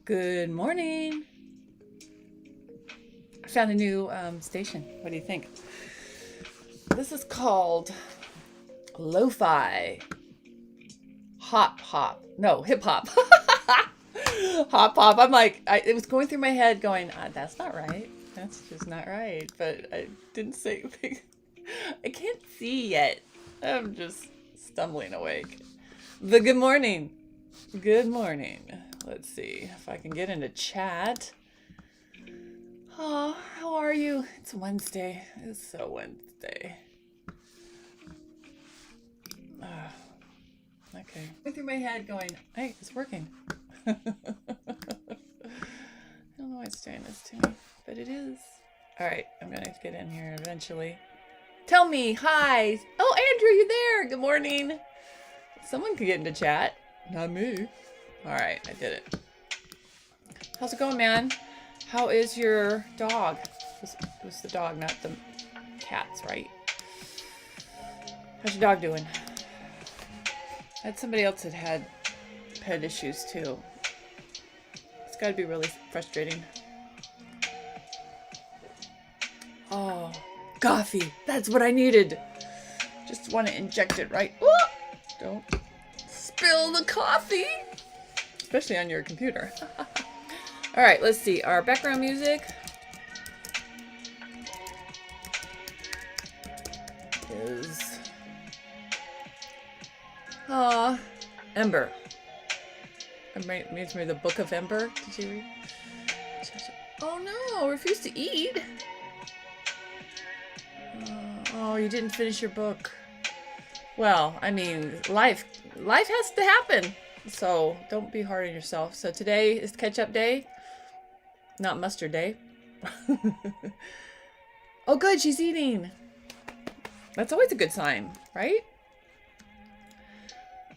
Good morning. I found a new station. What do you think? This is called Lo-Fi Hop Hop. No, Hip Hop. Hop Hop. It was going through my head going, that's not right. That's just not right. But I didn't say anything. I can't see yet. I'm just stumbling awake. But good morning. Good morning. Let's see if I can get into chat. Oh, how are you? It's Wednesday. It's so Wednesday. Okay. Going through my head going, hey, it's working. I don't know why it's doing this to me, but it is. All right, I'm going to get in here eventually. Tell me, hi. Oh, Andrew, you there? Good morning. Someone could get into chat. Not me. All right, I did it. How's it going, man? How is your dog? It was the dog, not the cats, right? How's your dog doing? I had somebody else that had pet issues too. It's got to be really frustrating. Oh, coffee. That's what I needed. Just want to inject it right. Ooh, don't spill the coffee. Especially on your computer. All right, let's see. Our background music is Ember. It reminds me of the Book of Ember. Did you read? Oh no, refuse to eat. Oh, you didn't finish your book. Well, I mean, life has to happen. So don't be hard on yourself. So today is catch-up day, not mustard day. Oh, good, she's eating. That's always a good sign, right?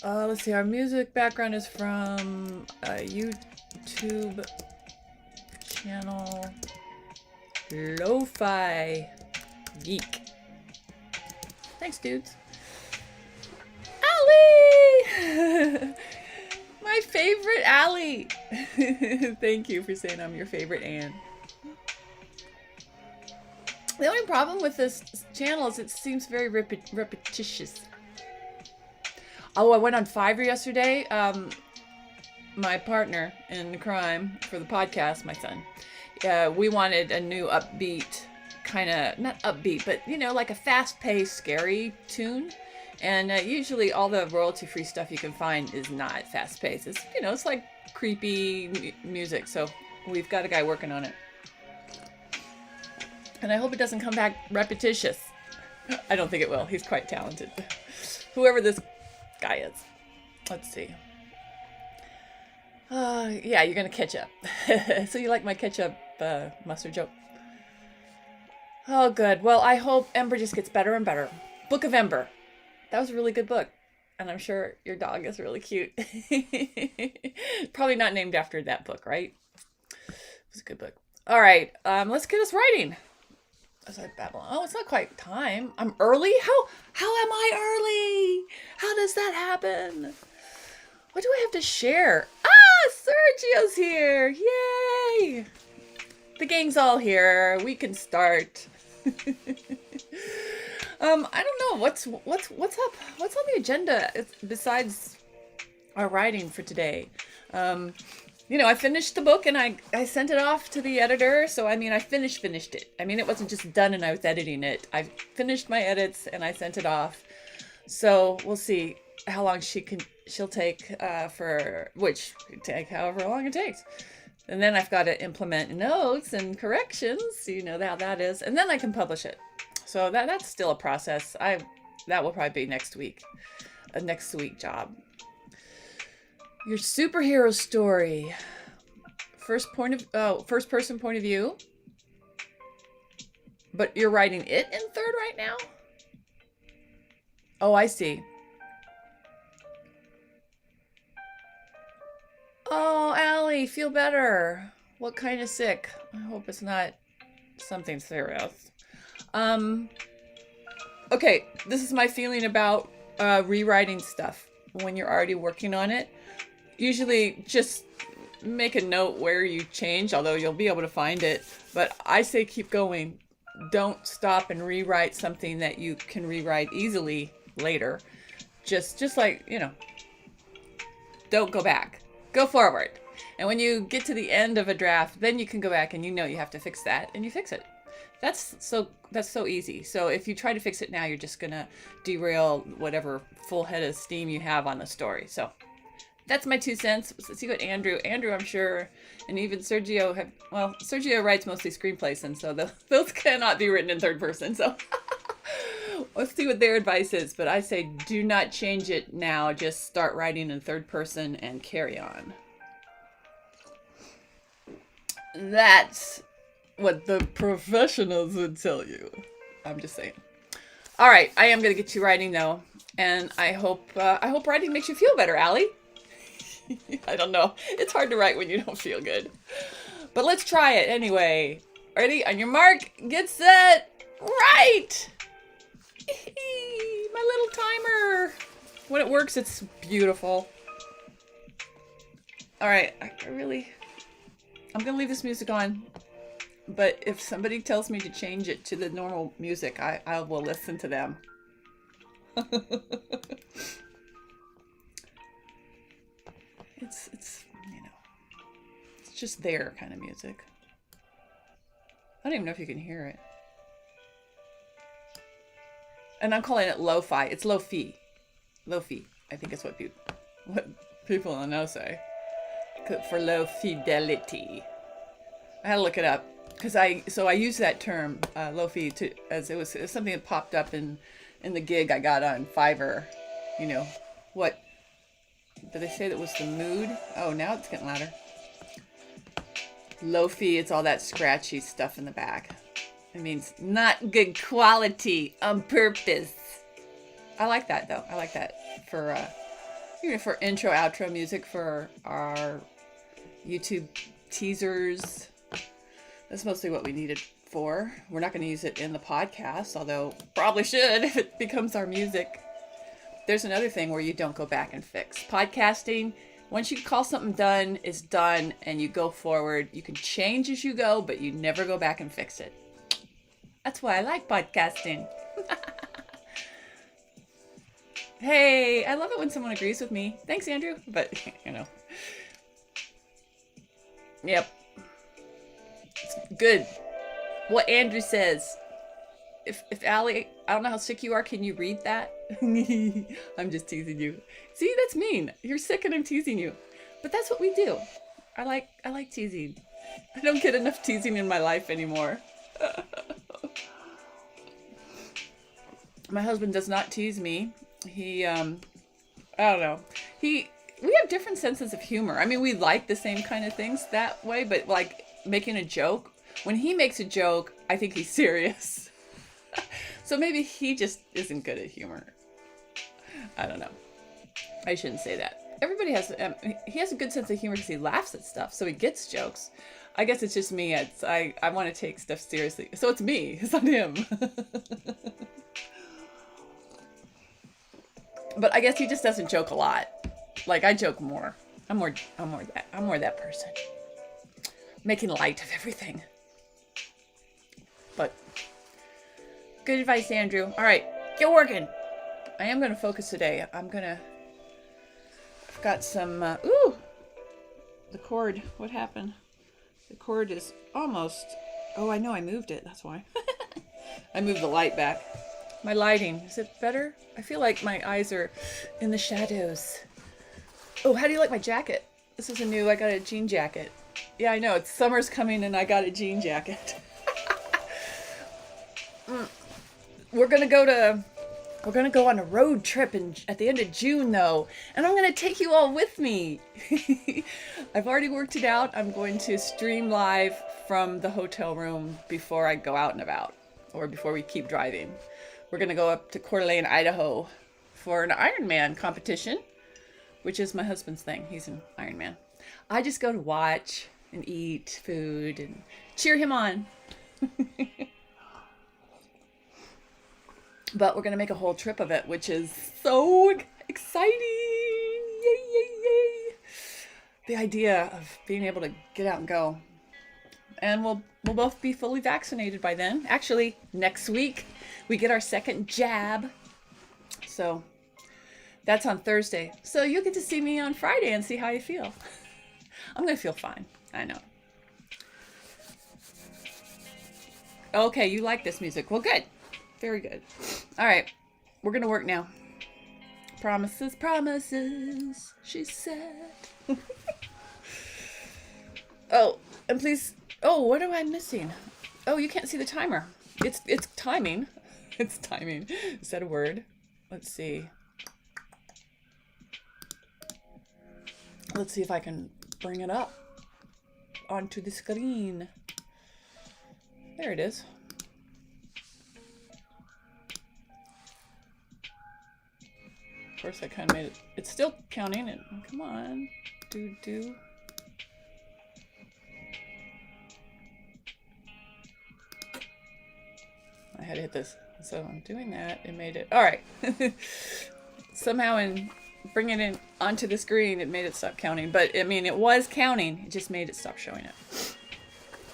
Let's see, our music background is from a YouTube channel, Lo-Fi Geek. Thanks, dudes. Allie! My favorite Allie! Thank you for saying I'm your favorite Anne. The only problem with this channel is it seems very repetitious. Oh, I went on Fiverr yesterday. My partner in crime for the podcast, my son, we wanted a new upbeat, kind of, not upbeat, but, you know, like a fast-paced, scary tune. And usually all the royalty-free stuff you can find is not fast-paced. It's, you know, it's like creepy music. So we've got a guy working on it. And I hope it doesn't come back repetitious. I don't think it will. He's quite talented. Whoever this guy is. Let's see. Yeah, you're going to catch up. So you like my ketchup mustard joke? Oh, good. Well, I hope Ember just gets better and better. Book of Ember. That was a really good book. And I'm sure your dog is really cute. Probably not named after that book, right? It was a good book. All right, let's get us writing. As I babble. Oh, it's not quite time. I'm early? How am I early? How does that happen? What do I have to share? Sergio's here. Yay! The gang's all here. We can start. I don't know what's up. What's on the agenda besides our writing for today? You know, I finished the book and I sent it off to the editor. So, I mean, I finished it. I mean, it wasn't just done and I was editing it. I finished my edits and I sent it off. So we'll see how long she'll take take however long it takes. And then I've got to implement notes and corrections. You know how that is. And then I can publish it. So that's still a process. That will probably be next week. A next week job. Your superhero story. First person point of view. But you're writing it in third right now? Oh, I see. Oh, Allie, feel better. What kind of sick? I hope it's not something serious. Okay, this is my feeling about rewriting stuff when you're already working on it. Usually just make a note where you change, although you'll be able to find it. But I say keep going. Don't stop and rewrite something that you can rewrite easily later. Just like, don't go back. Go forward. And when you get to the end of a draft, then you can go back and you have to fix that, and you fix it. That's so easy. So if you try to fix it now, you're just gonna derail whatever full head of steam you have on the story. So that's my 2 cents. Let's see what Andrew, I'm sure, and even Sergio Sergio writes mostly screenplays, and so those cannot be written in third person. So let's see what their advice is. But I say do not change it now. Just start writing in third person and carry on. That's what the professionals would tell you. I'm just saying. All right, I am going to get you writing though, and I hope writing makes you feel better, Allie. I don't know. It's hard to write when you don't feel good. But let's try it anyway. Ready? On your mark, get set, write! My little timer. When it works, it's beautiful. All right, I'm going to leave this music on. But if somebody tells me to change it to the normal music, I will listen to them. It's it's just their kind of music. I don't even know if you can hear it. And I'm calling it lo-fi. It's lo-fi. Lo-fi. I think it's what people I know say. For low fidelity. I had to look it up. Because I use that term, lo-fi, as it was something that popped up in the gig I got on Fiverr. What did they say that was the mood? Oh, now it's getting louder. Lo-fi, it's all that scratchy stuff in the back. It means not good quality on purpose. I like that though. I like that for for intro, outro music for our YouTube teasers. That's mostly what we need it for. We're not going to use it in the podcast, although probably should if it becomes our music. There's another thing where you don't go back and fix. Podcasting, once you call something done, it's done, and you go forward. You can change as you go, but you never go back and fix it. That's why I like podcasting. Hey, I love it when someone agrees with me. Thanks, Andrew. But, Yep. It's good. What Andrew says. If Allie, I don't know how sick you are, can you read that? I'm just teasing you. See, that's mean. You're sick and I'm teasing you. But that's what we do. I like teasing. I don't get enough teasing in my life anymore. My husband does not tease me. He, I don't know. We have different senses of humor. I mean, we like the same kind of things that way, but like making a joke, when he makes a joke, I think he's serious. So maybe he just isn't good at humor. I don't know. I shouldn't say that. Everybody has, he has a good sense of humor because he laughs at stuff, so he gets jokes. I guess it's just me. I want to take stuff seriously. So it's me. It's not him. But I guess he just doesn't joke a lot. Like I joke more. I'm more that person. Making light of everything. But good advice, Andrew. All right, get working. I am going to focus today. I've got some, the cord. What happened? The cord is almost, I know I moved it. That's why. I moved the light back. My lighting, is it better? I feel like my eyes are in the shadows. Oh, how do you like my jacket? This is I got a jean jacket. Yeah, I know, it's summer's coming and I got a jean jacket. We're gonna go on a road trip at the end of June though, and I'm gonna take you all with me. I've already worked it out. I'm going to stream live from the hotel room before I go out and about, or before we keep driving. We're gonna go up to Coeur d'Alene, Idaho for an Ironman competition, which is my husband's thing. He's an Ironman. I just go to watch and eat food and cheer him on. But we're going to make a whole trip of it, which is so exciting. Yay, yay, yay. the idea of being able to get out and go. And we'll both be fully vaccinated by then. Actually, next week we get our second jab. So that's on Thursday. So you'll get to see me on Friday and see how you feel. I'm going to feel fine. I know. Okay, you like this music. Well, good. Very good. All right. We're going to work now. Promises, promises, she said. Oh, and please. Oh, what am I missing? Oh, you can't see the timer. It's timing. It's timing. Is that a word? Let's see. Let's see if I can bring it up onto the screen. There it is. Of course, I kind of made it. It's still counting it. Come on. Do. I had to hit this. So I'm doing that. It made it. All right. Somehow in bringing it onto the screen, it made it stop counting. But, I mean, it was counting. It just made it stop showing it.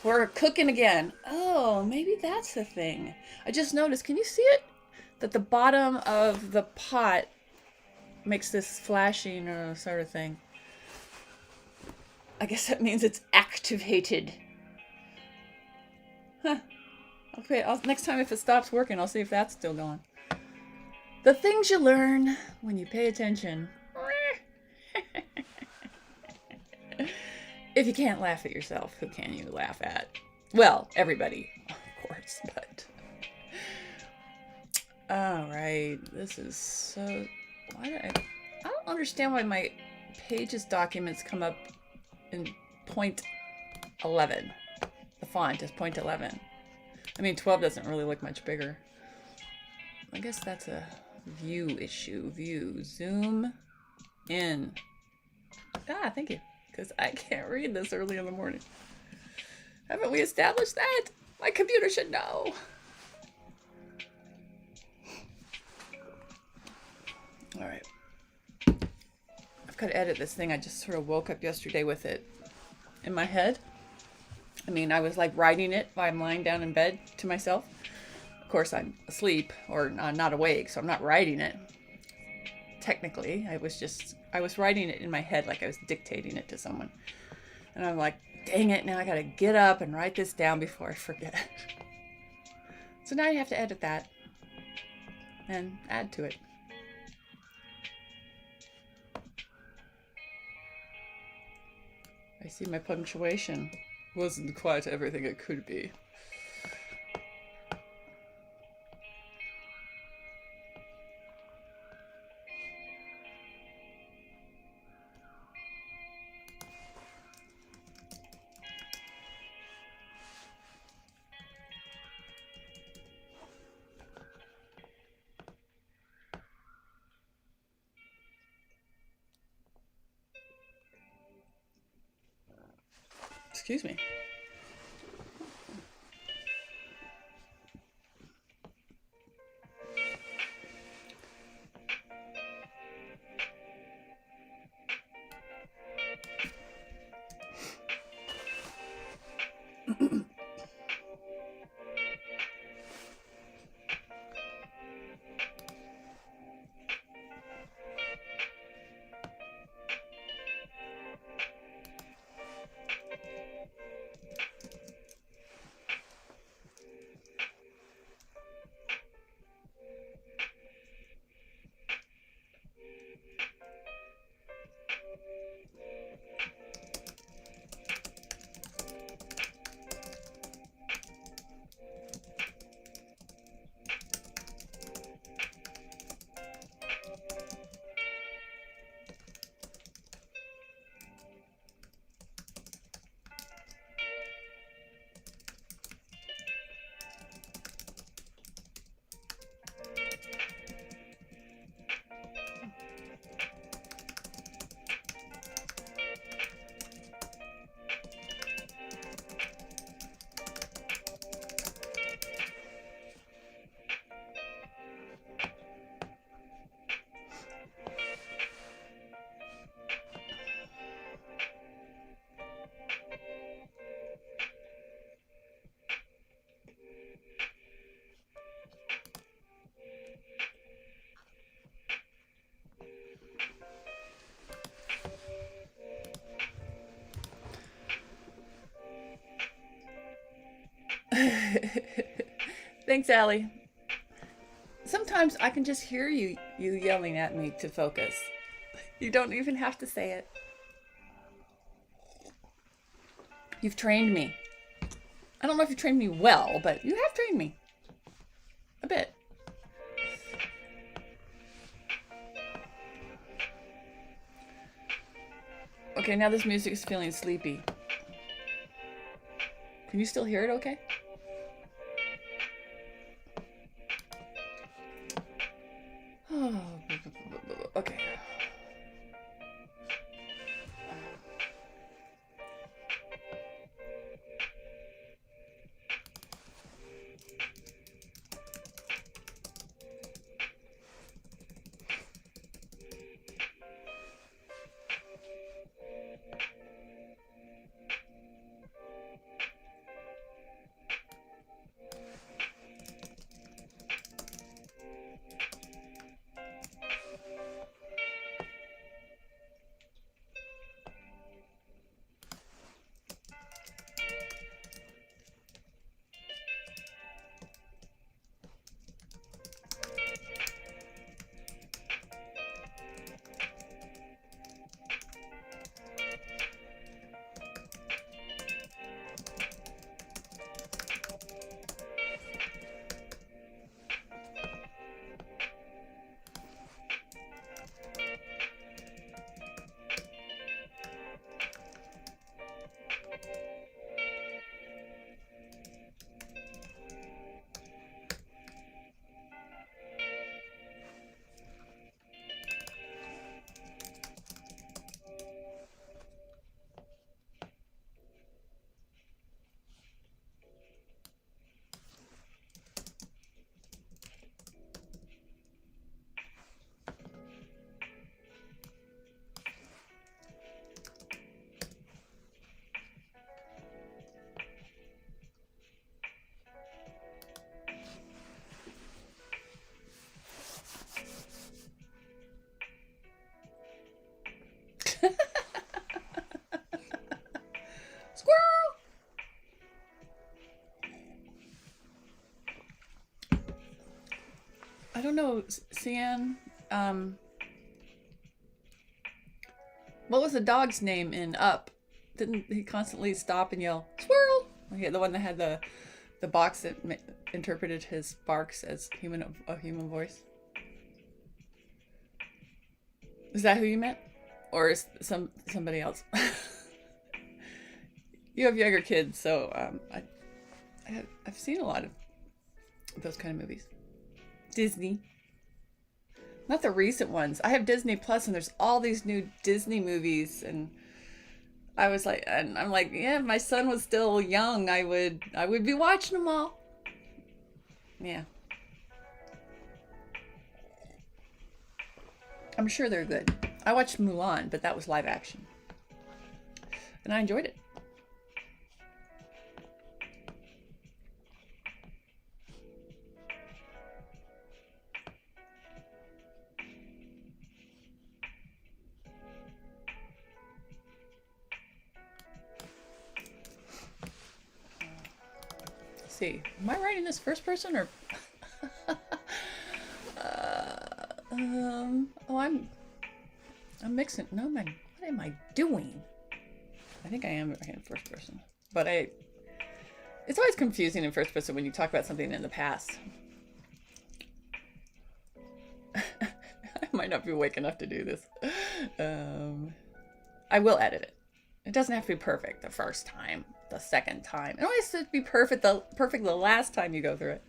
We're cooking again. Oh, maybe that's the thing. I just noticed. Can you see it? That the bottom of the pot makes this flashing or sort of thing. I guess that means it's activated. Huh. Okay, next time if it stops working, I'll see if that's still going. The things you learn when you pay attention. If you can't laugh at yourself, who can you laugh at? Well, everybody, of course, but... Alright, this is so... Why did I don't understand why my Pages documents come up in point 11. The font is point 11. I mean, 12 doesn't really look much bigger. I guess that's a view issue. View. Zoom in. Ah, thank you. Because I can't read this early in the morning. Haven't we established that? My computer should know. All right. I've got to edit this thing. I just sort of woke up yesterday with it in my head. I mean, I was like writing it while I'm lying down in bed to myself. Of course, I'm asleep or not awake, so I'm not writing it. Technically, I was writing it in my head like I was dictating it to someone. And I'm like, dang it, now I gotta get up and write this down before I forget. So now you have to edit that and add to it. I see my punctuation wasn't quite everything it could be. Excuse me. Thanks, Allie. Sometimes I can just hear you yelling at me to focus. You don't even have to say it. You've trained me. I don't know if you trained me well, but you have trained me. A bit. Okay, now this music is feeling sleepy. Can you still hear it okay? Oh, okay. Squirrel! I don't know, Cian. What was the dog's name in Up? Didn't he constantly stop and yell, "Squirrel"? Okay, the one that had the box that interpreted his barks as a human voice. Is that who you meant, or is somebody else? You have younger kids, so I've seen a lot of those kind of movies. Disney. Not the recent ones. I have Disney Plus, and there's all these new Disney movies, and I'm like, yeah, if my son was still young, I would be watching them all. Yeah, I'm sure they're good. I watched Mulan, but that was live action, and I enjoyed it. Let's see, am I writing this first person or? Oh, I'm mixing. No, man, what am I doing? I think I am writing first person, but it's always confusing in first person when you talk about something in the past. I might not be awake enough to do this. I will edit it. It doesn't have to be perfect the first time, the second time. It only has to be perfect the last time you go through it.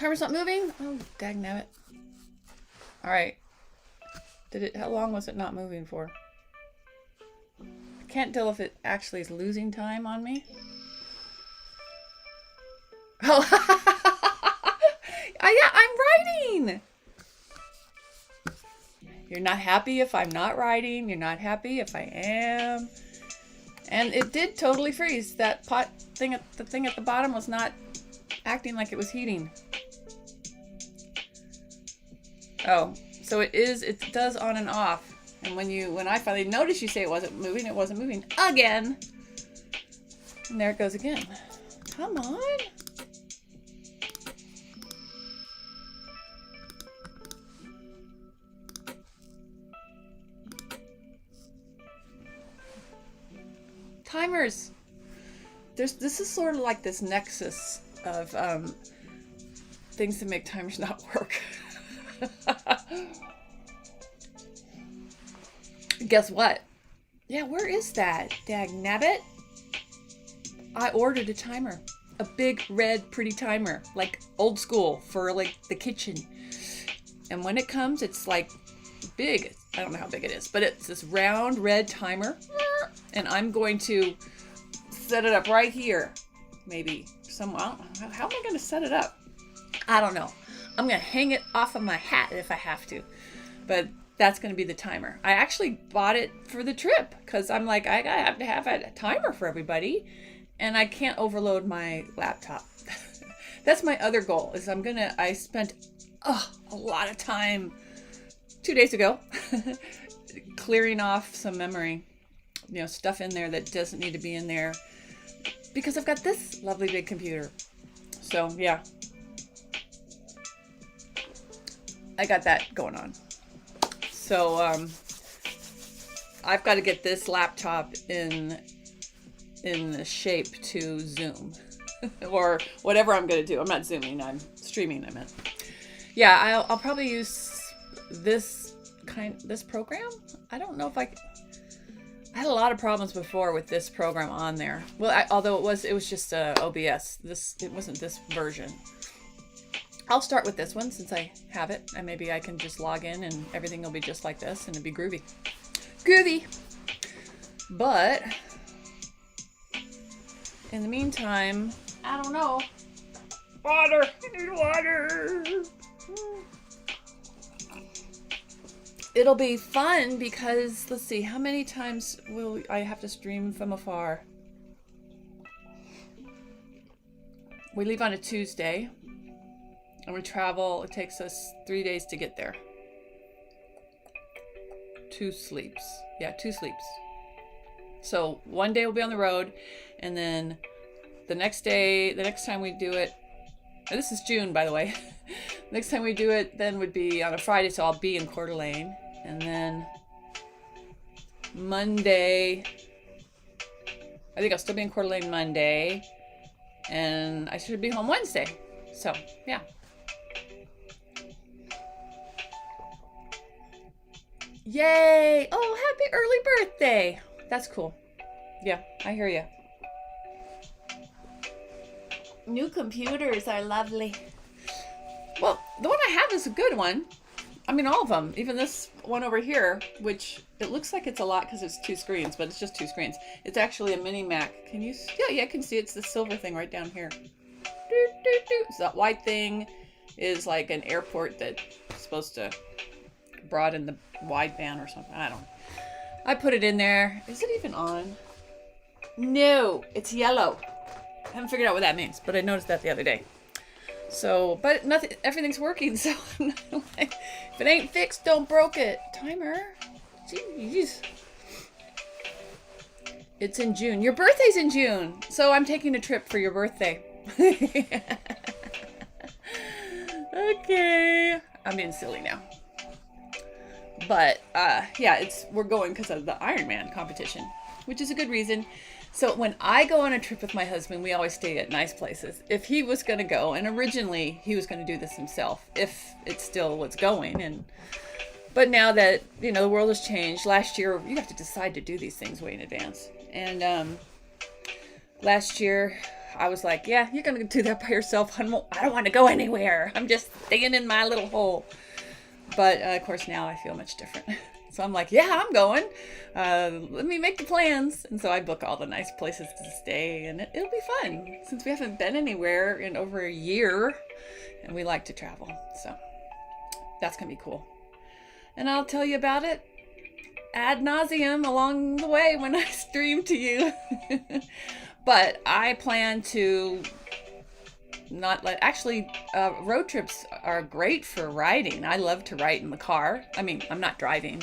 Timer's not moving? Oh, dagnabbit. All right. How long was it not moving for? I can't tell if it actually is losing time on me. Oh, yeah, I'm writing. You're not happy if I'm not writing. You're not happy if I am. And it did totally freeze. That pot thing, the thing at the bottom was not acting like it was heating. Oh, so it does on and off. And when I finally noticed you say it wasn't moving again. And there it goes again. Come on. Timers. This is sort of like this nexus of things that make timers not work. Guess what? Yeah, where is that? Dagnabbit. I ordered a timer. A big, red, pretty timer. Like old school for like the kitchen. And when it comes, it's like big. I don't know how big it is, but it's this round red timer. And I'm going to set it up right here. Maybe somewhere. How am I going to set it up? I don't know. I'm going to hang it off of my hat if I have to. But that's going to be the timer. I actually bought it for the trip because I'm like, I have to have a timer for everybody. And I can't overload my laptop. That's my other goal is I spent a lot of time 2 days ago clearing off some memory, stuff in there that doesn't need to be in there because I've got this lovely big computer. So yeah, I got that going on. So I've got to get this laptop in the shape to Zoom or whatever I'm going to do. I'm not Zooming, I'm streaming, I meant. Yeah, I'll probably use this program. I don't know if I had a lot of problems before with this program on there. Well, although it was just OBS. It wasn't this version. I'll start with this one since I have it, and maybe I can just log in and everything will be just like this and it'll be groovy. Groovy! But in the meantime, I don't know. Water! I need water! It'll be fun because, let's see, how many times will I have to stream from afar? We leave on a Tuesday. And we travel, it takes us 3 days to get there. 2 sleeps. Yeah, 2 sleeps. So one day we'll be on the road, and then the next time we do it, and this is June, by the way. Next time we do it then would be on a Friday, so I'll be in Coeur d'Alene. And then Monday, I think I'll still be in Coeur d'Alene Monday, and I should be home Wednesday. So, yeah. Yay! Oh, happy early birthday! That's cool. Yeah, I hear you. New computers are lovely. Well, the one I have is a good one. I mean, all of them. Even this one over here, which it looks like it's a lot because it's 2 screens, but it's just 2 screens. It's actually a mini Mac. Can you? Yeah, I can see it's the silver thing right down here. So that white thing is like an airport that's supposed to broaden the wideband or something. I don't know. I put it in there. Is it even on? No, it's yellow. I haven't figured out what that means, but I noticed that the other day. So, but everything's working, so I'm not like, if it ain't fixed, don't broke it. Timer. Jeez. It's in June. Your birthday's in June, so I'm taking a trip for your birthday. Okay. I'm being silly now. But, yeah, we're going because of the Ironman competition, which is a good reason. So when I go on a trip with my husband, we always stay at nice places. If he was going to go, and originally he was going to do this himself, if it still was going, but now that, the world has changed, last year, you have to decide to do these things way in advance. And last year, I was like, yeah, you're going to do that by yourself. I don't want to go anywhere. I'm just staying in my little hole. But of course, now I feel much different. So I'm like, yeah, I'm going. Let me make the plans. And so I book all the nice places to stay, and it'll be fun since we haven't been anywhere in over a year, and we like to travel. So that's going to be cool. And I'll tell you about it ad nauseum along the way when I stream to you. But I plan to not let, actually, road trips are great for riding. I love to ride in the car. I mean, I'm not driving.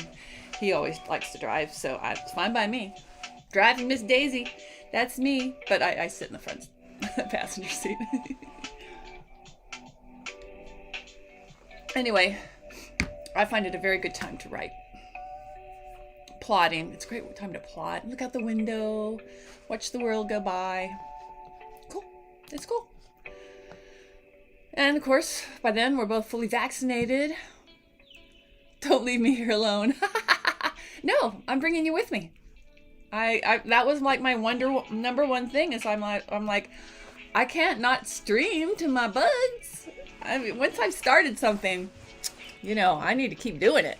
He always likes to drive, so it's fine by me. Driving Miss Daisy, that's me. But I sit in the front passenger seat. Anyway, I find it a very good time to write. Plotting. It's a great time to plot. Look out the window. Watch the world go by. Cool. It's cool. And of course, by then we're both fully vaccinated. Don't leave me here alone. No, I'm bringing you with me. I that was like my number one thing is I'm like I can't not stream to my buds. I mean, once I've started something, I need to keep doing it.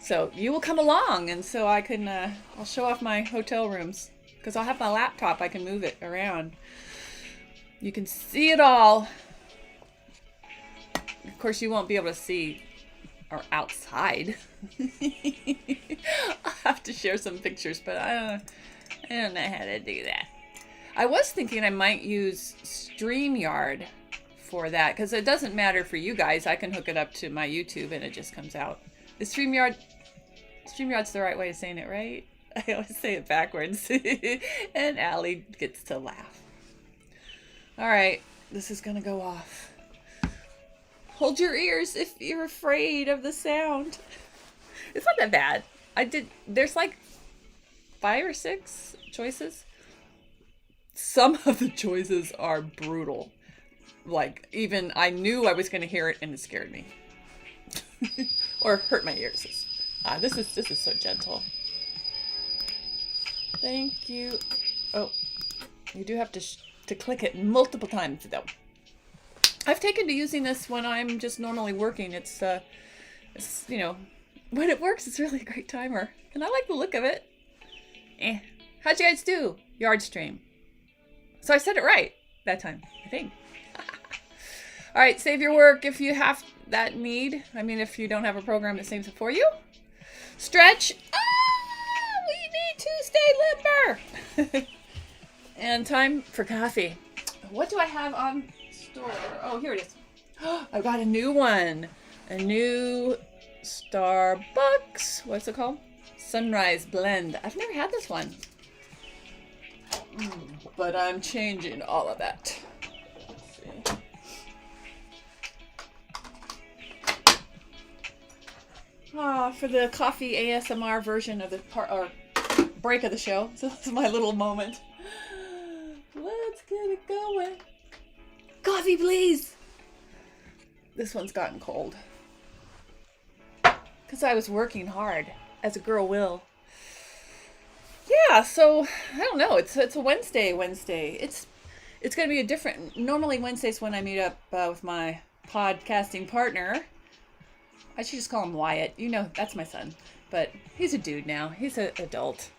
So you will come along, and so I can I'll show off my hotel rooms because I'll have my laptop. I can move it around. You can see it all. Of course, you won't be able to see our outside. I'll have to share some pictures, but I don't know how to do that. I was thinking I might use StreamYard for that because it doesn't matter for you guys. I can hook it up to my YouTube and it just comes out. Is StreamYard's the right way of saying it, right? I always say it backwards. And Allie gets to laugh. All right, this is going to go off. Hold your ears if you're afraid of the sound. It's not that bad. There's like 5 or 6 choices. Some of the choices are brutal. Like, even I knew I was going to hear it and it scared me. Or hurt my ears. This is so gentle. Thank you. Oh, you do have to click it multiple times though. I've taken to using this when I'm just normally working. It's when it works, it's really a great timer, and I like the look of it. How'd you guys do? Yard stream. So I said it right that time, I think. All right, save your work if you have that need. I mean, if you don't have a program that saves it for you. Stretch. We need to stay limber. And time for coffee. What do I have on store? Oh, here it is. I've got a new one. A new Starbucks. What's it called? Sunrise Blend. I've never had this one. But I'm changing all of that. Let's see. For the coffee ASMR version of the break of the show. So this is my little moment. Let's get it going. Coffee, please. This one's gotten cold. Because I was working hard, as a girl will. Yeah, so, I don't know. It's a Wednesday. It's going to be a different... Normally Wednesdays when I meet up with my podcasting partner. I should just call him Wyatt. That's my son. But he's a dude now. He's an adult,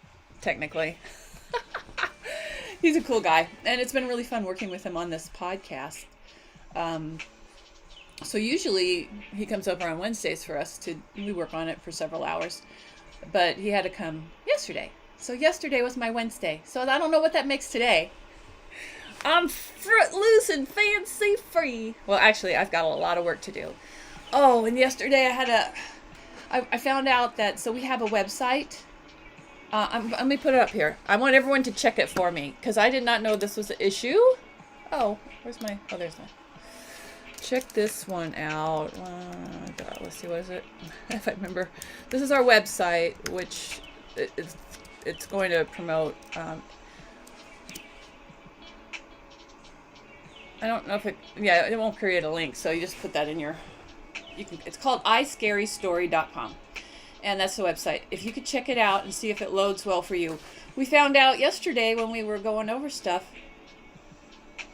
technically. He's a cool guy, and it's been really fun working with him on this podcast. So usually he comes over on Wednesdays for us we work on it for several hours, but he had to come yesterday. So yesterday was my Wednesday. So I don't know what that makes today. I'm loose and fancy free. Well, actually, I've got a lot of work to do. Oh, and yesterday I found out that, so we have a website. Let me put it up here. I want everyone to check it for me because I did not know this was an issue. Oh, there's my. Check this one out. God, let's see, what is it? If I remember. This is our website, which it's going to promote. I don't know if it won't create a link, so you just put that in your. It's called iscarystory.com. And that's the website. If you could check it out and see if it loads well for you. We found out yesterday when we were going over stuff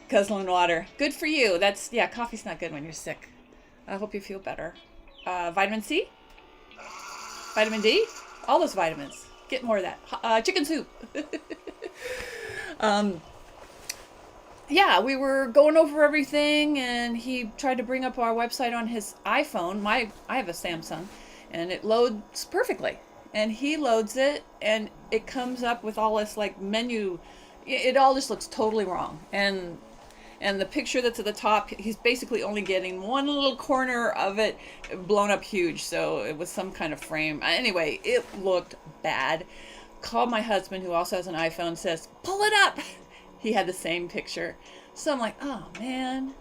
Guzzling water. Good for you. Yeah, coffee's not good when you're sick. I hope you feel better. Vitamin C? Vitamin D? All those vitamins. Get more of that. Chicken soup. Yeah, we were going over everything, and he tried to bring up our website on his iPhone. I have a Samsung, and it loads perfectly. And he loads it, and it comes up with all this like menu. It all just looks totally wrong. And the picture that's at the top, he's basically only getting one little corner of it blown up huge. So it was some kind of frame. Anyway, it looked bad. Called my husband, who also has an iPhone, says, pull it up. He had the same picture. So I'm like, oh man.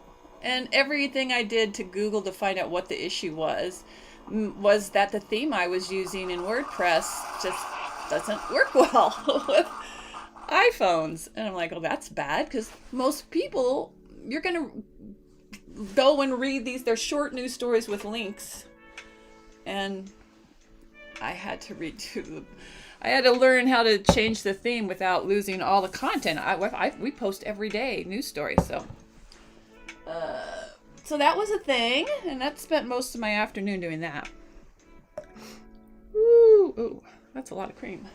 And everything I did to Google to find out what the issue was that the theme I was using in WordPress just doesn't work well with iPhones. And I'm like, well, that's bad, because most people, you're going to go and read they're short news stories with links. And I had to I had to learn how to change the theme without losing all the content. We post every day news stories, so that was a thing, and that spent most of my afternoon doing that. Ooh, that's a lot of cream.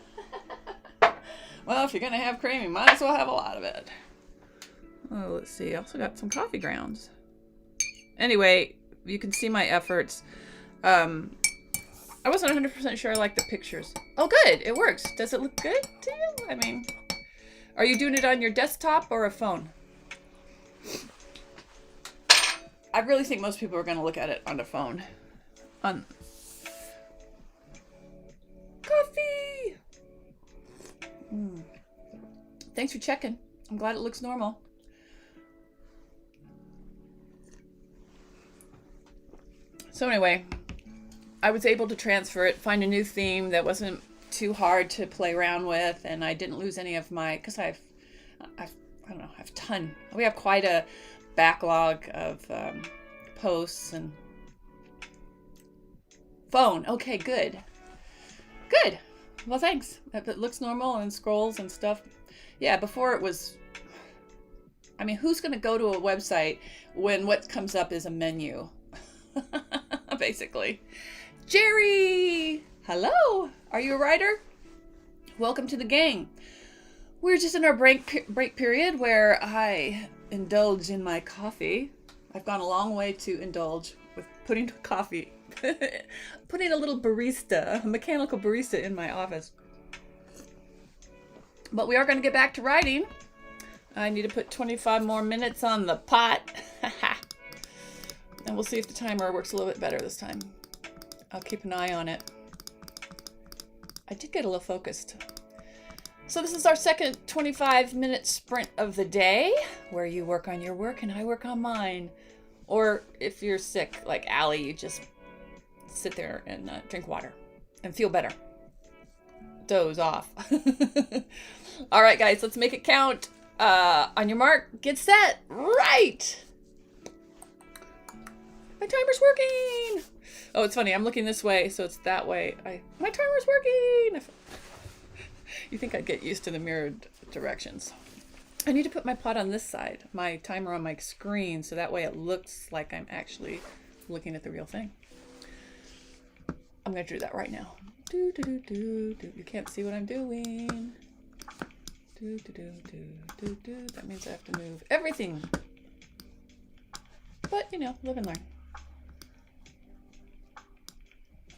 Well, if you're gonna have cream, you might as well have a lot of it. Oh, let's see. I also got some coffee grounds. Anyway, you can see my efforts. I wasn't 100% sure I liked the pictures. Oh, good. It works. Does it look good to you? I mean, are you doing it on your desktop or a phone? I really think most people are going to look at it on a phone. Coffee! Thanks for checking. I'm glad it looks normal. So anyway, I was able to transfer it, find a new theme that wasn't too hard to play around with, and I didn't lose any of because I have a ton. We have quite a backlog of posts and phone. Okay, good. Well, thanks. It looks normal and scrolls and stuff. Yeah, before it was, I mean, who's going to go to a website when what comes up is a menu? Basically. Jerry! Hello! Are you a writer? Welcome to the gang. We're just in our break period where I indulge in my coffee. I've gone a long way to indulge with putting a little barista, a mechanical barista in my office. But we are going to get back to writing. I need to put 25 more minutes on the pot. And we'll see if the timer works a little bit better this time. I'll keep an eye on it. I did get a little focused. So this is our second 25-minute sprint of the day, where you work on your work and I work on mine. Or if you're sick, like Allie, you just sit there and drink water and feel better. Doze off. All right, guys, let's make it count. On your mark, get set, right! My timer's working! Oh, it's funny. I'm looking this way, so it's that way. My timer's working! You think I'd get used to the mirrored directions. I need to put my pot on this side, my timer on my screen, so that way it looks like I'm actually looking at the real thing. I'm going to do that right now. You can't see what I'm doing. That means I have to move everything. But, live and learn.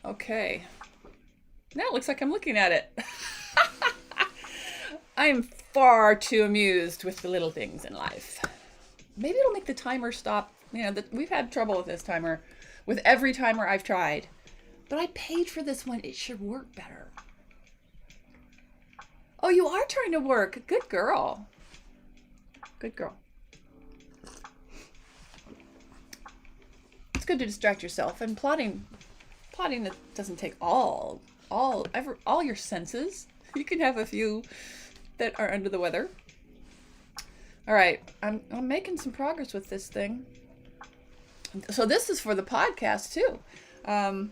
Okay. Now it looks like I'm looking at it. I'm far too amused with the little things in life. Maybe it'll make the timer stop. We've had trouble with this timer, with every timer I've tried. But I paid for this one. It should work better. Oh, you are trying to work. Good girl. Good girl. It's good to distract yourself. And plotting doesn't take all your senses. You can have a few that are under the weather. All right, I'm making some progress with this thing. So this is for the podcast too, and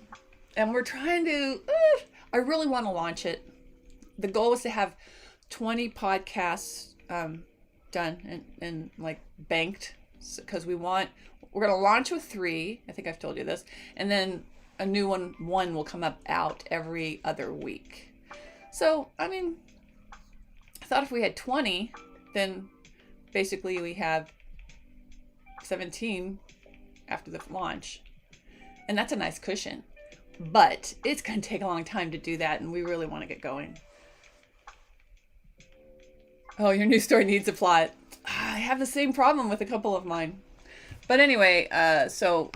we're trying to. I really want to launch it. The goal is to have 20 podcasts done and like banked, because we're going to launch with 3. I think I've told you this. And then a new one will come out every other week. So, I mean, I thought if we had 20, then basically we have 17 after the launch. And that's a nice cushion. But it's going to take a long time to do that, and we really want to get going. Oh, your new story needs a plot. I have the same problem with a couple of mine. But anyway, so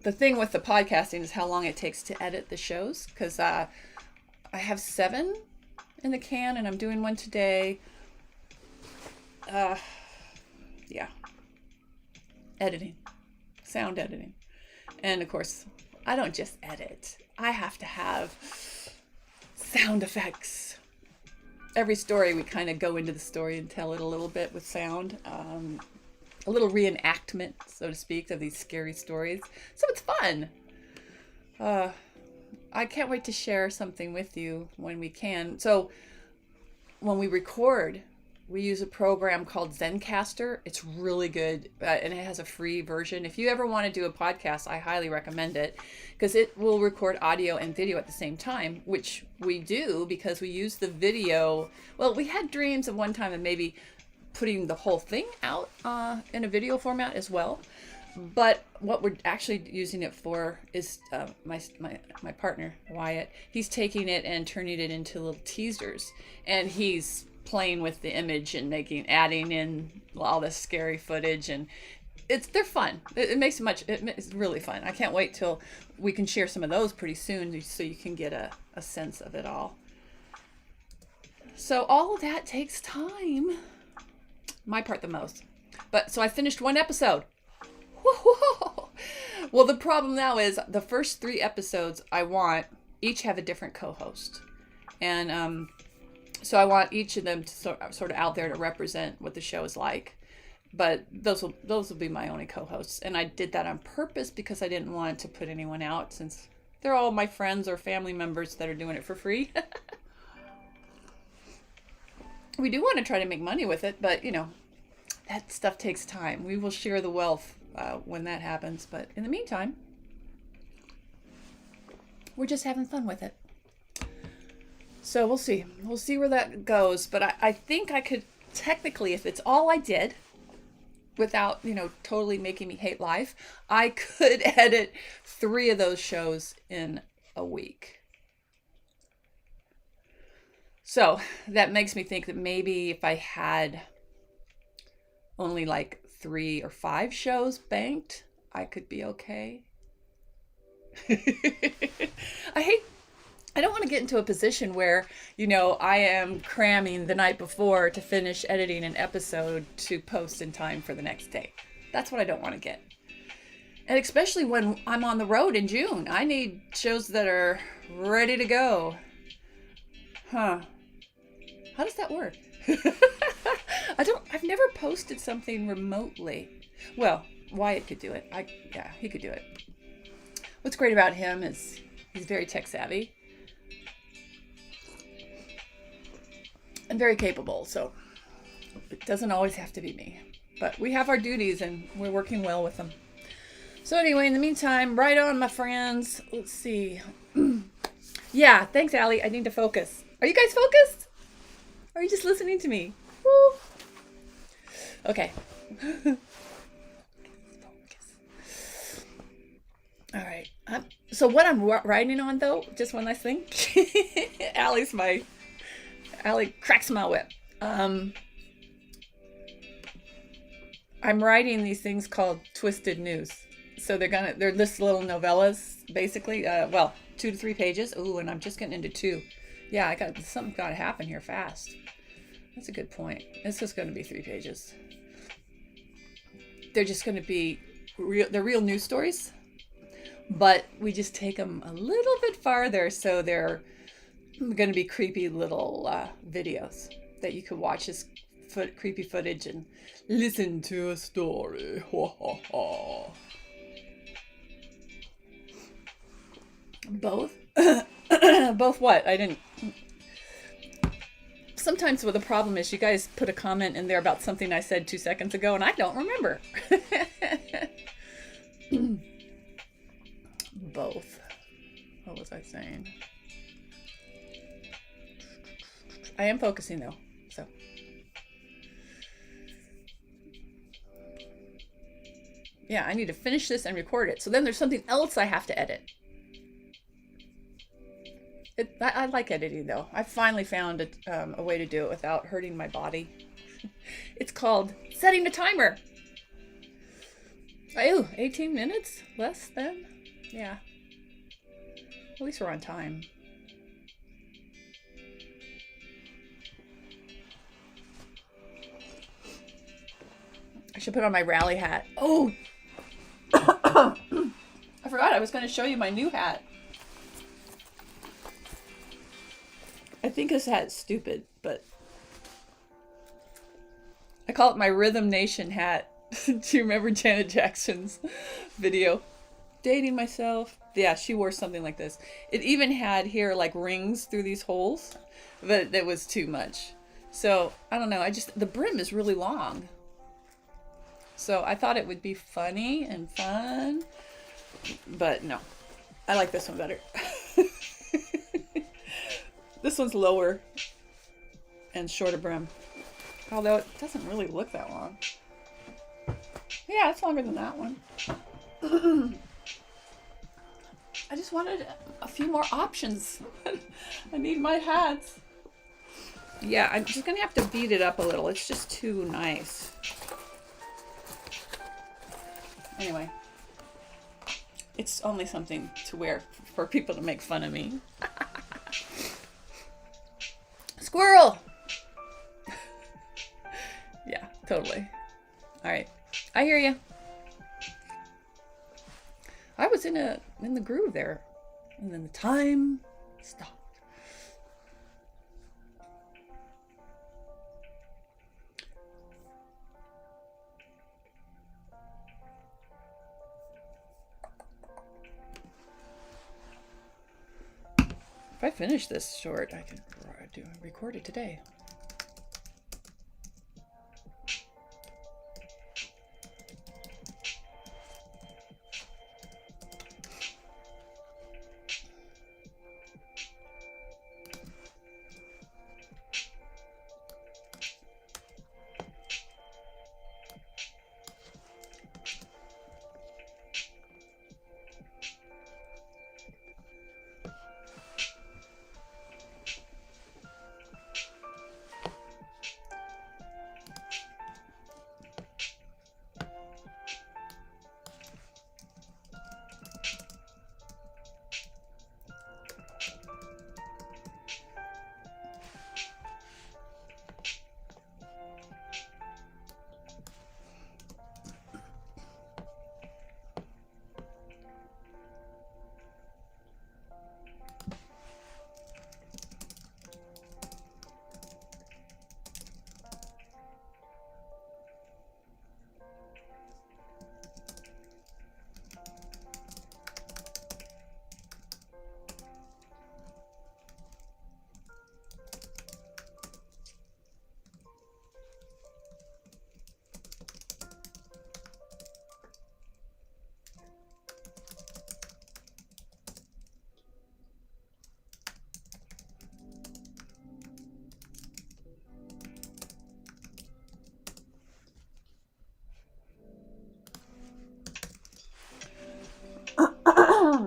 the thing with the podcasting is how long it takes to edit the shows. Because I have 7 in the can, and I'm doing one today. Yeah. Editing. Sound editing. And of course, I don't just edit. I have to have sound effects. Every story, we kind of go into the story and tell it a little bit with sound. A little reenactment, so to speak, of these scary stories. So it's fun. I can't wait to share something with you when we can. So when we record, we use a program called Zencastr. It's really good, and it has a free version. If you ever want to do a podcast, I highly recommend it, because it will record audio and video at the same time, which we do because we use the video. Well, we had dreams of one time of maybe putting the whole thing out in a video format as well. But what we're actually using it for is my partner, Wyatt. He's taking it and turning it into little teasers, and he's playing with the image and adding in all this scary footage, and they're fun. It's really fun. I can't wait till we can share some of those pretty soon, so you can get a sense of it all. So all of that takes time. My part the most. But so I finished 1 episode. Whoa. Well, the problem now is the first 3 episodes each have a different co-host, and so I want each of them to sort of out there to represent what the show is like. But those will be my only co-hosts, and I did that on purpose because I didn't want to put anyone out, since they're all my friends or family members that are doing it for free. We do want to try to make money with it, but that stuff takes time. We will share the wealth when that happens, but in the meantime, we're just having fun with it. So we'll see where that goes. But I think I could technically, if it's all I did without totally making me hate life, I could edit 3 of those shows in a week. So that makes me think that maybe if I had only like 3 or 5 shows banked, I could be okay. I don't want to get into a position where, I am cramming the night before to finish editing an episode to post in time for the next day. That's what I don't want to get. And especially when I'm on the road in June, I need shows that are ready to go. How does that work? I've never posted something remotely. Well, Wyatt could do it. He could do it. What's great about him is he's very tech savvy and very capable, so it doesn't always have to be me. But we have our duties, and we're working well with them. So anyway, in the meantime, right on, my friends. Let's see. Yeah, thanks, Allie. I need to focus. Are you guys focused? Or are you just listening to me? Woo. Okay. All right. So what I'm writing on, though, just one last thing. Allie cracks my whip. I'm writing these things called twisted news. So they're just little novellas, basically. 2 to 3 pages. Ooh, and I'm just getting into 2. Yeah, something's got to happen here fast. That's a good point. It's just going to be 3 pages. They're just going to be they're real news stories, but we just take them a little bit farther, so they're going to be creepy little videos that you can watch as creepy footage and listen to a story. Both? Both what? I didn't. Sometimes what the problem is, you guys put a comment in there about something I said 2 seconds ago, and I don't remember. Both. What was I saying? I am focusing though, so. Yeah, I need to finish this and record it. So then there's something else I have to edit. I like editing though. I finally found a way to do it without hurting my body. It's called setting a timer. Oh, 18 minutes? Less than? Yeah. At least we're on time. I should put on my rally hat. Oh! I forgot I was going to show you my new hat. I think this hat's stupid, but I call it my Rhythm Nation hat. Do you remember Janet Jackson's video? Dating myself. Yeah, she wore something like this. It even had here like rings through these holes, but that was too much. So I don't know. The brim is really long. So I thought it would be funny and fun, but no, I like this one better. This one's lower and shorter brim, although it doesn't really look that long. Yeah, it's longer than that one. I just wanted a few more options. I need my hats. Yeah, I'm just gonna have to beat it up a little. It's just too nice. Anyway, it's only something to wear for people to make fun of me. Squirrel! Yeah, totally. All right, I hear you. I was in the groove there, and then the time stopped. If I finish this short, I can record it today.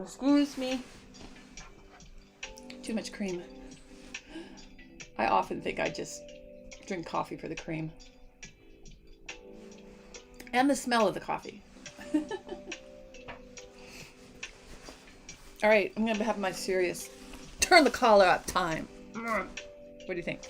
Excuse me. Too much cream. I often think I just drink coffee for the cream. And the smell of the coffee. All right, I'm going to have my serious turn the collar up time. What do you think?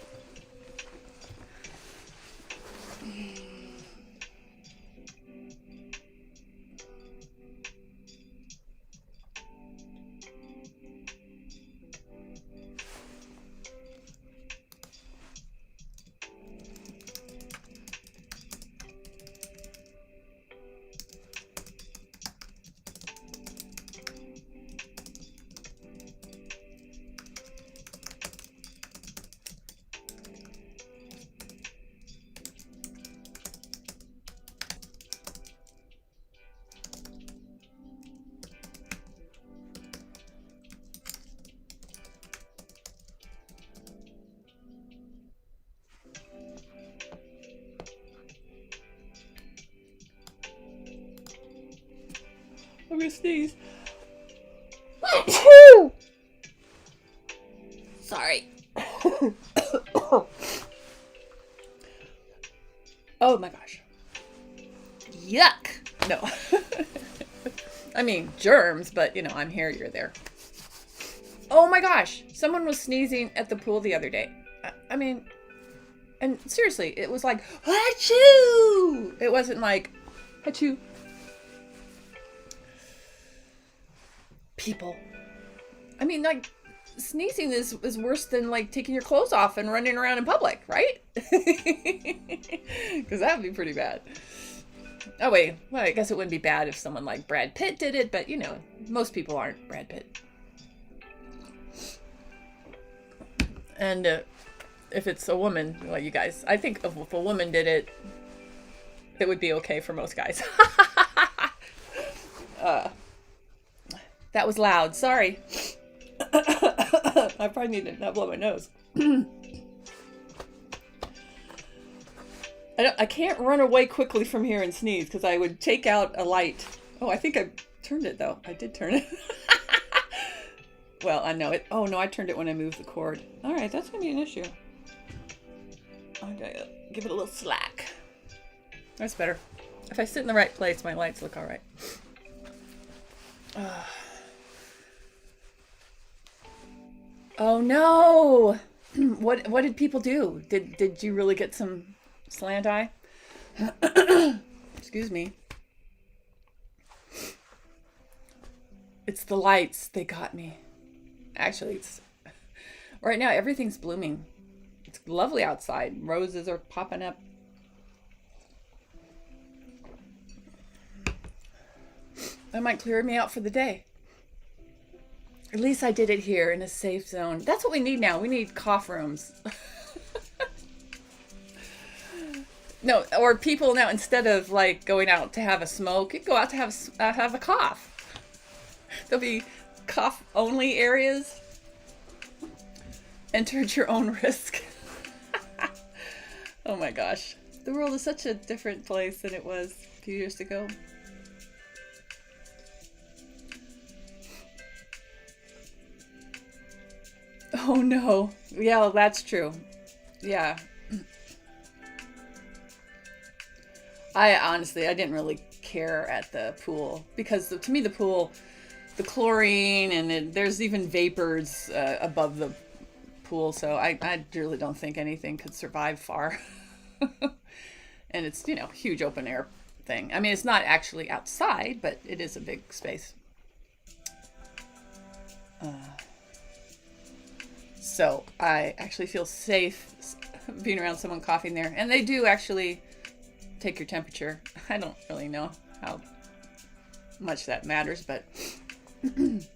I'm gonna sneeze. Sorry. Oh my gosh. Yuck. No. I mean, germs, but I'm here, you're there. Oh my gosh. Someone was sneezing at the pool the other day. I mean, and seriously, it was like, achoo! It wasn't like, achoo. People. I mean, like, sneezing is worse than, like, taking your clothes off and running around in public, right? Because that would be pretty bad. Oh, wait. Well, I guess it wouldn't be bad if someone like Brad Pitt did it, but, most people aren't Brad Pitt. And if it's a woman, well, you guys, I think if a woman did it, it would be okay for most guys. That was loud. Sorry. I probably need to not blow my nose. I can't run away quickly from here and sneeze because I would take out a light. Oh, I think I turned it though. I did turn it. Well, I know it. Oh no, I turned it when I moved the cord. All right, that's gonna be an issue. I'm gonna give it a little slack. That's better. If I sit in the right place, my lights look all right. Oh no! What did people do? Did you really get some slant eye? Excuse me. It's the lights. They got me. Actually, it's right now everything's blooming. It's lovely outside. Roses are popping up. That might clear me out for the day. At least I did it here in a safe zone. That's what we need now. We need cough rooms. No, or people now, instead of like going out to have a smoke, you go out to have a cough. There'll be cough only areas. Enter at your own risk. Oh my gosh. The world is such a different place than it was a few years ago. Oh no. Yeah, that's true. Yeah. I didn't really care at the pool because to me the pool, the chlorine and there's even vapors above the pool, so I really don't think anything could survive far. And it's huge open air thing. I mean, it's not actually outside, but it is a big space. So I actually feel safe being around someone coughing there, and they do actually take your temperature. I don't really know how much that matters, but the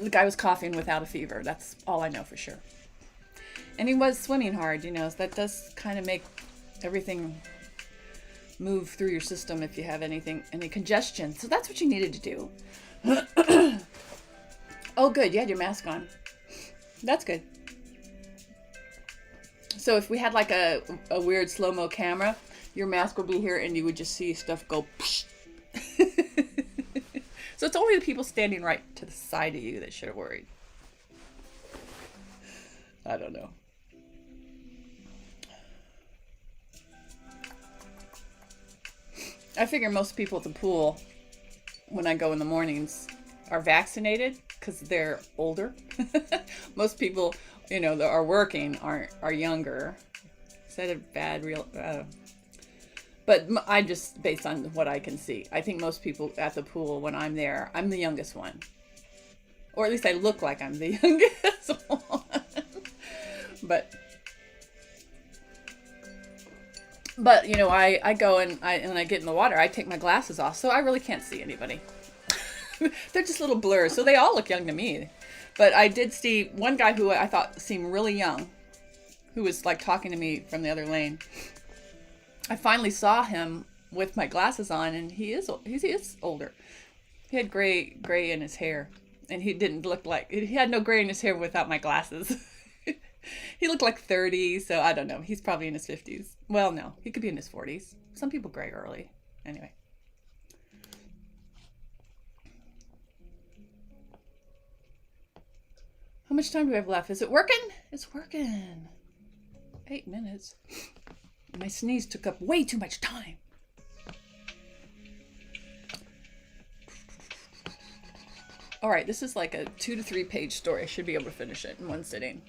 guy was coughing without a fever. That's all I know for sure. And he was swimming hard, so that does kind of make everything move through your system if you have any congestion. So that's what you needed to do. Oh, good. You had your mask on. That's good. So if we had like a weird slow-mo camera, your mask would be here and you would just see stuff go psh. So it's only the people standing right to the side of you that should have worried. I don't know. I figure most people at the pool, when I go in the mornings, are vaccinated because they're older. Most people, that are working are younger. Is that a bad real? But I just, based on what I can see, I think most people at the pool, when I'm there, I'm the youngest one. Or at least I look like I'm the youngest one. But I go and I get in the water, I take my glasses off, so I really can't see anybody. They're just little blurs, so they all look young to me. But I did see one guy who I thought seemed really young, who was like talking to me from the other lane. I finally saw him with my glasses on, and he is older. He had gray in his hair, and he didn't look like, he had no gray in his hair without my glasses. He looked like 30, so I don't know. He's probably in his 50s. Well, no, he could be in his 40s. Some people gray early. Anyway. How much time do we have left? Is it working? It's working. 8 minutes. My sneeze took up way too much time. All right, this is like a 2 to 3 page story. I should be able to finish it in one sitting.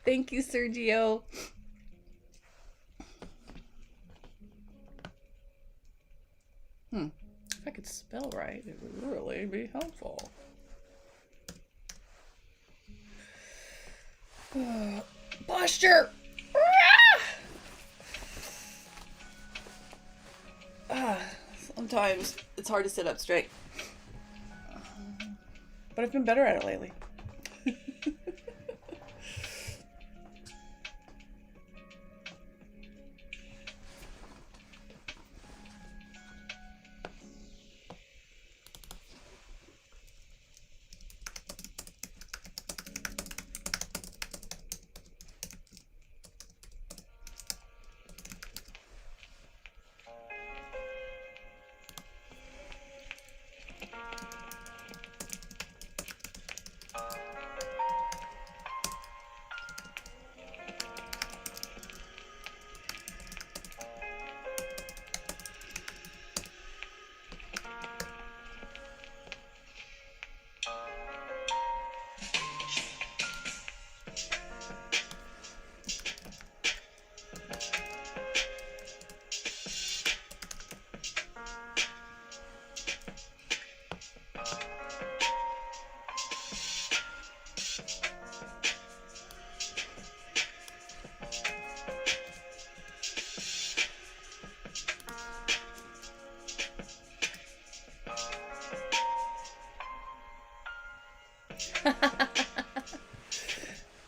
Thank you, Sergio. If I could spell right, it would really be helpful. Posture. Sometimes it's hard to sit up straight. But I've been better at it lately.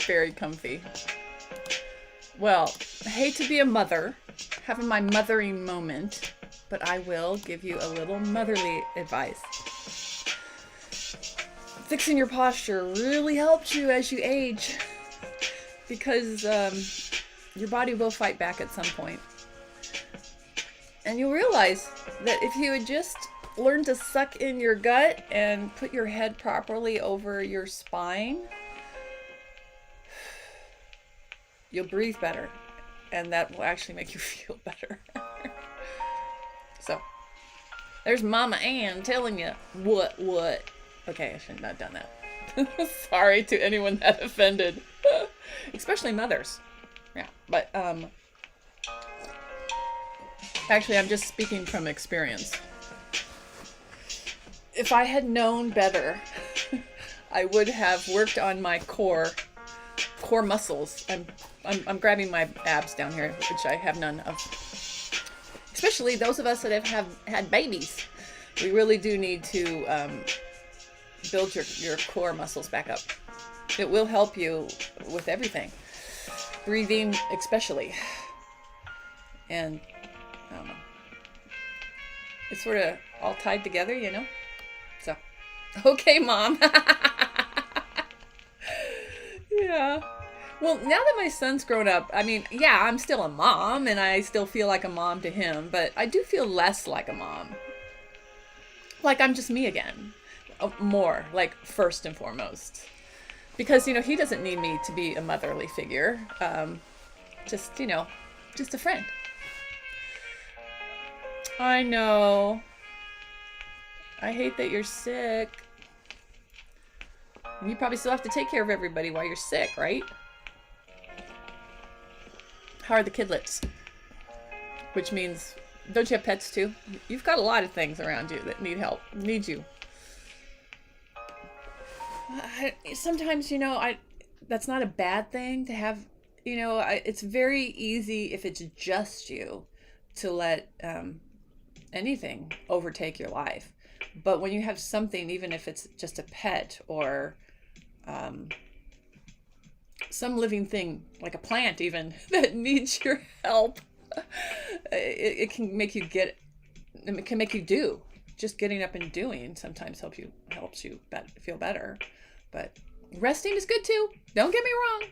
Very comfy. Well, I hate to be a mother, having my mothering moment, but I will give you a little motherly advice. Fixing your posture really helps you as you age, because your body will fight back at some point. And you'll realize that if you would just learn to suck in your gut and put your head properly over your spine, you'll breathe better, and that will actually make you feel better. So, there's Mama Ann telling you what. Okay, I shouldn't have done that. Sorry to anyone that offended. Especially mothers. Yeah, but, actually, I'm just speaking from experience. If I had known better, I would have worked on my core core muscles. I'm grabbing my abs down here, which I have none of. Especially those of us that have had babies. We really do need to build your core muscles back up. It will help you with everything. Breathing especially. And I don't know. It's sort of all tied together, you know? So, okay, Mom. Yeah. Well, now that my son's grown up, I mean, yeah, I'm still a mom and I still feel like a mom to him, but I do feel less like a mom. Like I'm just me again. More, like first and foremost. Because, you know, he doesn't need me to be a motherly figure. Just, you know, just a friend. I know. I hate that you're sick. And you probably still have to take care of everybody while you're sick, right? How are the kidlets? Which means, don't you have pets too? You've got a lot of things around you that need help, need you. Sometimes, you know, that's not a bad thing to have, you know, it's very easy if it's just you to let anything overtake your life. But when you have something, even if it's just a pet or some living thing, like a plant even, that needs your help, it can make you do. Just getting up and doing sometimes helps you feel better. But resting is good too. Don't get me wrong.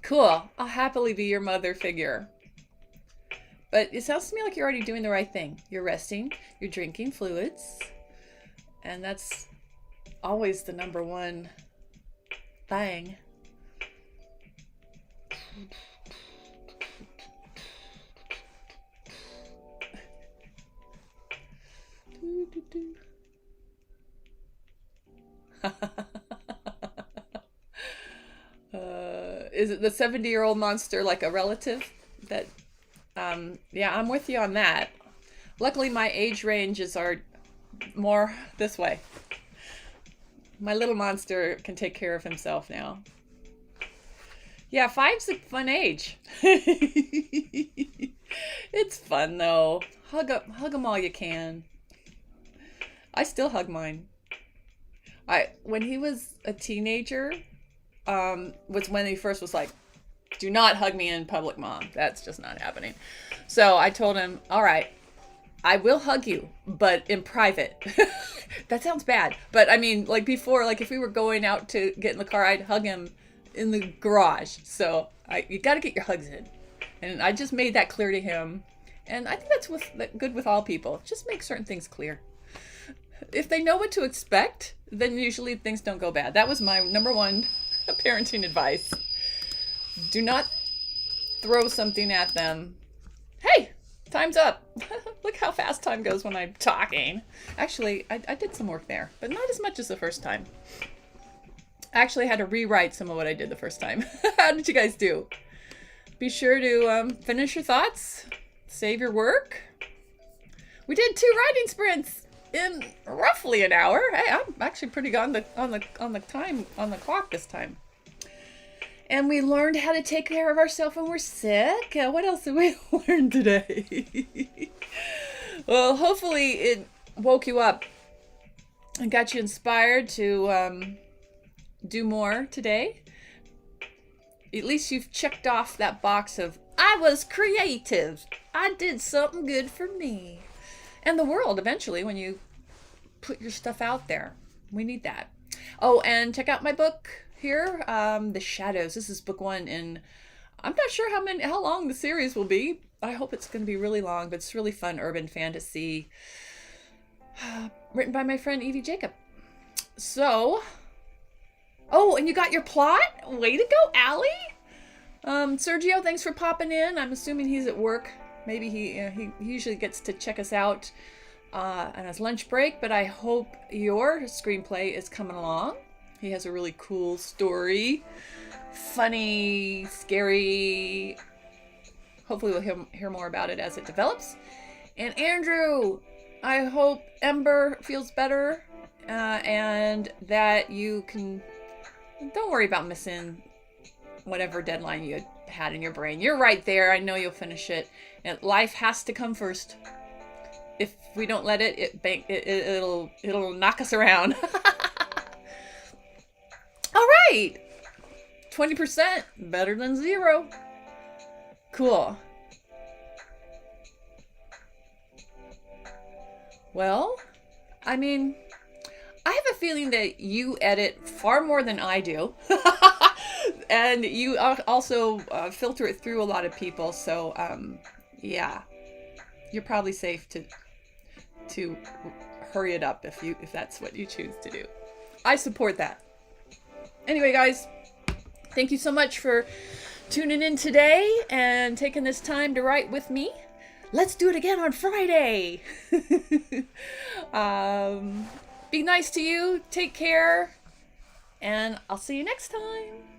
Cool. I'll happily be your mother figure. But it sounds to me like you're already doing the right thing. You're resting, you're drinking fluids, and that's always the number one thing. Is it the 70-year-old monster like a relative? That, yeah, I'm with you on that. Luckily, my age ranges are more this way. My little monster can take care of himself now. Yeah, 5's a fun age. It's fun though. Hug them all you can. I still hug mine. When he was a teenager, was when he first was like, do not hug me in public, Mom. That's just not happening. So I told him, all right, I will hug you, but in private. That sounds bad. But I mean, like before, like if we were going out to get in the car, I'd hug him in the garage. So you got to get your hugs in. And I just made that clear to him. And I think that's good with all people. Just make certain things clear. If they know what to expect, then usually things don't go bad. That was my number one parenting advice. Do not throw something at them. Hey, time's up. Look how fast time goes when I'm talking. Actually, I did some work there, but not as much as the first time. I actually had to rewrite some of what I did the first time. How did you guys do? Be sure to finish your thoughts. Save your work. We did 2 writing sprints in roughly an hour. Hey, I'm actually pretty good on the clock this time. And we learned how to take care of ourselves when we're sick. What else did we learn today? Well, hopefully it woke you up and got you inspired to do more today. At least you've checked off that box of, I was creative. I did something good for me. And the world eventually when you put your stuff out there. We need that. Oh, and check out my book here, The Shadows. This is book 1 in, I'm not sure how long the series will be. I hope it's going to be really long, but it's really fun urban fantasy. Written by my friend Evie Jacob. So, oh, and you got your plot? Way to go, Allie. Sergio, thanks for popping in. I'm assuming he's at work. Maybe he usually gets to check us out on his lunch break, but I hope your screenplay is coming along. He has a really cool story. Funny, scary. Hopefully we'll hear more about it as it develops. And Andrew, I hope Ember feels better and that you can Don't worry about missing whatever deadline you had in your brain. You're right there. I know you'll finish it. And life has to come first. If we don't let it, it'll knock us around. All right. 20% better than 0. Cool. Well, I mean, I have a feeling that you edit far more than I do. And you also filter it through a lot of people. So, yeah, you're probably safe to hurry it up if that's what you choose to do. I support that. Anyway, guys, thank you so much for tuning in today and taking this time to write with me. Let's do it again on Friday. Be nice to you. Take care. And I'll see you next time.